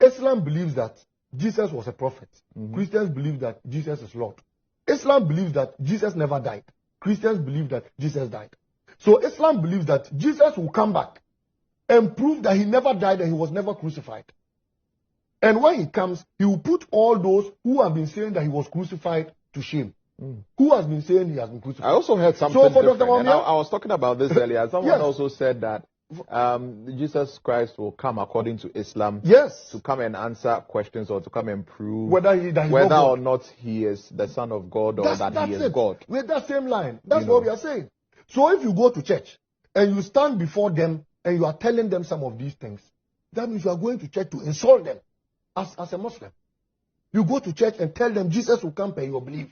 Islam believes that Jesus was a prophet. Christians believe that Jesus is Lord. Islam believes that Jesus never died. Christians believe that Jesus died. So Islam believes that Jesus will come back and prove that he never died and he was never crucified. And when he comes, he will put all those who have been saying that he was crucified to shame. Who has been saying he has been crucified? I also heard something different. And I was talking about this earlier. Someone also said that Jesus Christ will come according to Islam to come and answer questions or to come and prove whether or not he is the Son of God or that he is God. With that same line. That's what we are saying. So if you go to church and you stand before them and you are telling them some of these things, that means you are going to church to insult them as a Muslim. You go to church and tell them Jesus will come per your belief.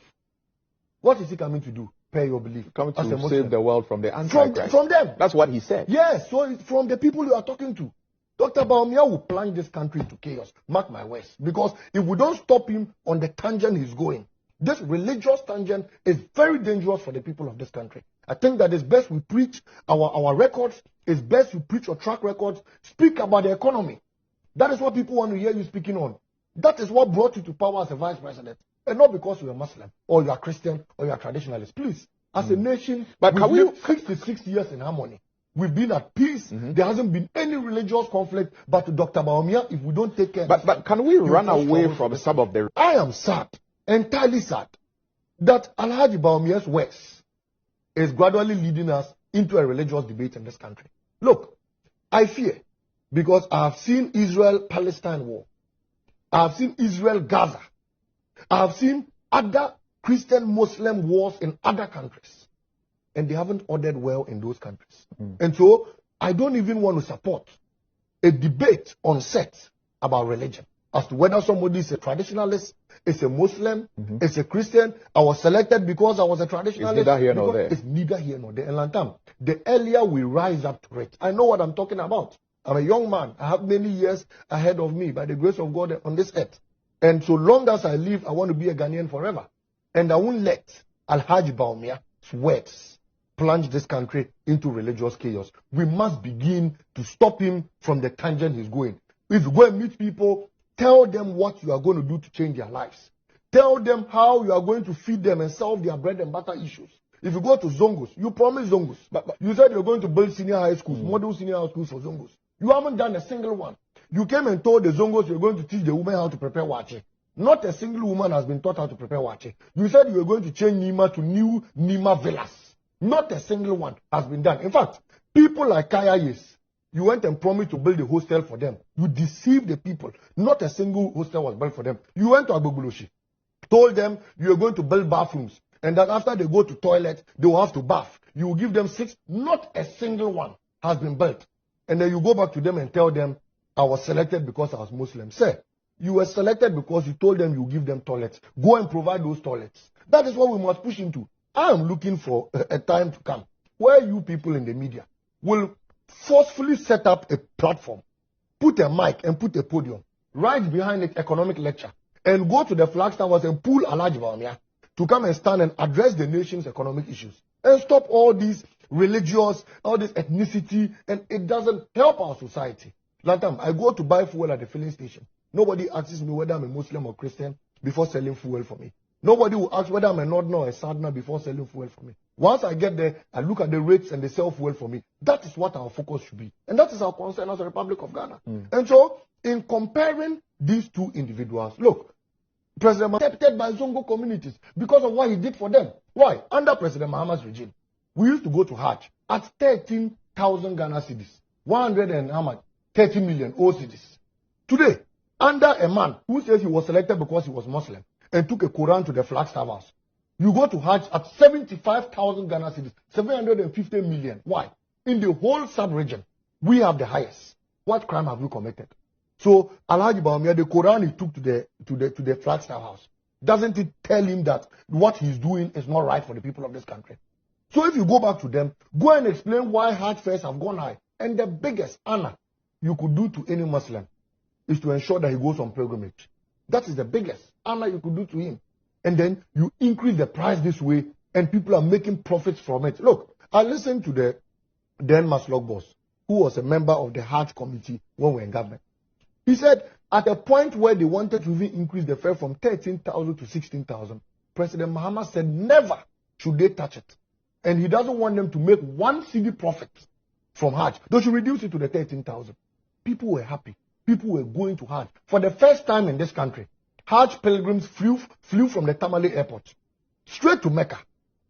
What is he coming to do? Per your belief. Come to save the world from the Antichrist. From them. That's what he said. Yes, so it's from the people you are talking to. Dr. Bawuliar will plunge this country into chaos. Mark my words. Because if we don't stop him on the tangent he's going, this religious tangent is very dangerous for the people of this country. I think that it's best we preach our records. It's best you preach your track records. Speak about the economy. That is what people want to hear you speaking on. That is what brought you to power as a vice president. And not because you're a Muslim, or you're a Christian, or you're a traditionalist. Please, as a nation, we've lived 66 years in harmony. We've been at peace. There hasn't been any religious conflict. But to Dr. Bawuliar, if we don't take care but can we run away from some of the... I am sad, entirely sad, that Alhaji Bawuliar's works is gradually leading us into a religious debate in this country. Look, I fear, because I have seen Israel-Palestine war. I have seen Israel-Gaza. I have seen other Christian-Muslim wars in other countries. And they haven't ordered well in those countries. And so, I don't even want to support a debate on set about religion. As to whether somebody is a traditionalist, is a Muslim, is a Christian. I was selected because I was a traditionalist. It's neither here nor there. It's neither here nor there. And Lantam, the earlier we rise up to it, I know what I'm talking about. I'm a young man. I have many years ahead of me by the grace of God on this earth. And so long as I live, I want to be a Ghanaian forever. And I won't let Alhaji Bawuliar's words plunge this country into religious chaos. We must begin to stop him from the tangent he's going. If you go and meet people, tell them what you are going to do to change their lives. Tell them how you are going to feed them and solve their bread and butter issues. If you go to Zongos, you promised Zongos. But you said you're going to build senior high schools, model senior high schools for Zongos. You haven't done a single one. You came and told the Zongos you're going to teach the women how to prepare wache. Not a single woman has been taught how to prepare wache. You said you were going to change Nima to new Nima villas. Not a single one has been done. In fact, people like Kaya Yes, you went and promised to build a hostel for them. You deceived the people. Not a single hostel was built for them. You went to Agbogboloshi, told them you are going to build bathrooms, and that after they go to toilet, they will have to bath. You will give them 6. Not a single one has been built. And then you go back to them and tell them, I was selected because I was Muslim. Sir, you were selected because you told them you give them toilets. Go and provide those toilets. That is what we must push into. I am looking for a time to come where you people in the media will forcefully set up a platform, put a mic and put a podium right behind the economic lecture, and go to the flag towers and pull Alhaji Bawuliar to come and stand and address the nation's economic issues. And stop all these religious, all this ethnicity, and it doesn't help our society. Last time, I go to buy fuel at the filling station. Nobody asks me whether I'm a Muslim or Christian before selling fuel for me. Nobody will ask whether I'm a Northerner or a Southerner before selling fuel for me. Once I get there, I look at the rates and they sell fuel for me. That is what our focus should be. And that is our concern as a Republic of Ghana. And so, in comparing these two individuals, look, President Mahama was accepted by Zongo communities because of what he did for them. Why? Under President Mahama's regime, we used to go to Hajj at 13,000 Ghana cedis, 130 million cedis. Today, under a man who says he was selected because he was Muslim and took a Quran to the Flagstaff House, you go to Hajj at 75,000 Ghana cedis, 750 million. Why? In the whole sub-region, we have the highest. What crime have we committed? So, Alhaji Bawuliar, the Quran he took to the Flagstaff House, doesn't it tell him that what he's doing is not right for the people of this country? So if you go back to them, go and explain why Hajj fares have gone high. And the biggest honor you could do to any Muslim is to ensure that he goes on pilgrimage. That is the biggest honor you could do to him. And then you increase the price this way, and people are making profits from it. Look, I listened to the then Maslog boss, who was a member of the Hajj committee when we were in government. He said at a point where they wanted to even increase the fare from 13,000 to 16,000, President Mahama said never should they touch it. And he doesn't want them to make one cedi profit from Hajj. They should reduce it to the 13,000. People were happy. People were going to Hajj. For the first time in this country, Hajj pilgrims flew from the Tamale airport straight to Mecca.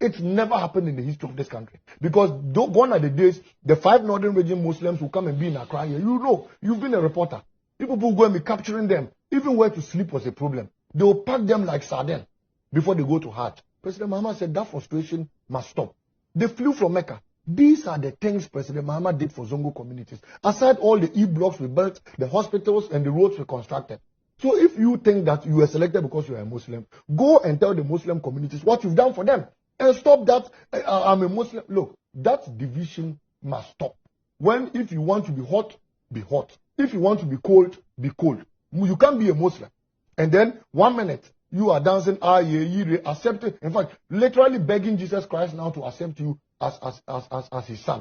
It's never happened in the history of this country. Because gone are the days, the 5 northern region Muslims will come and be in Accra here. You know, you've been a reporter. People will go and be capturing them. Even where to sleep was a problem. They will pack them like sardine before they go to Hajj. President Mahama said that frustration must stop. They flew from Mecca. These are the things President Mahama did for Zongo communities. Aside all the E-blocks we built, the hospitals and the roads we constructed. So if you think that you were selected because you are a Muslim, go and tell the Muslim communities what you've done for them. And stop that, I'm a Muslim. Look, that division must stop. If you want to be hot, be hot. If you want to be cold, be cold. You can't be a Muslim. And then 1 minute, you are dancing, accepting, in fact, literally begging Jesus Christ now to accept you as his son.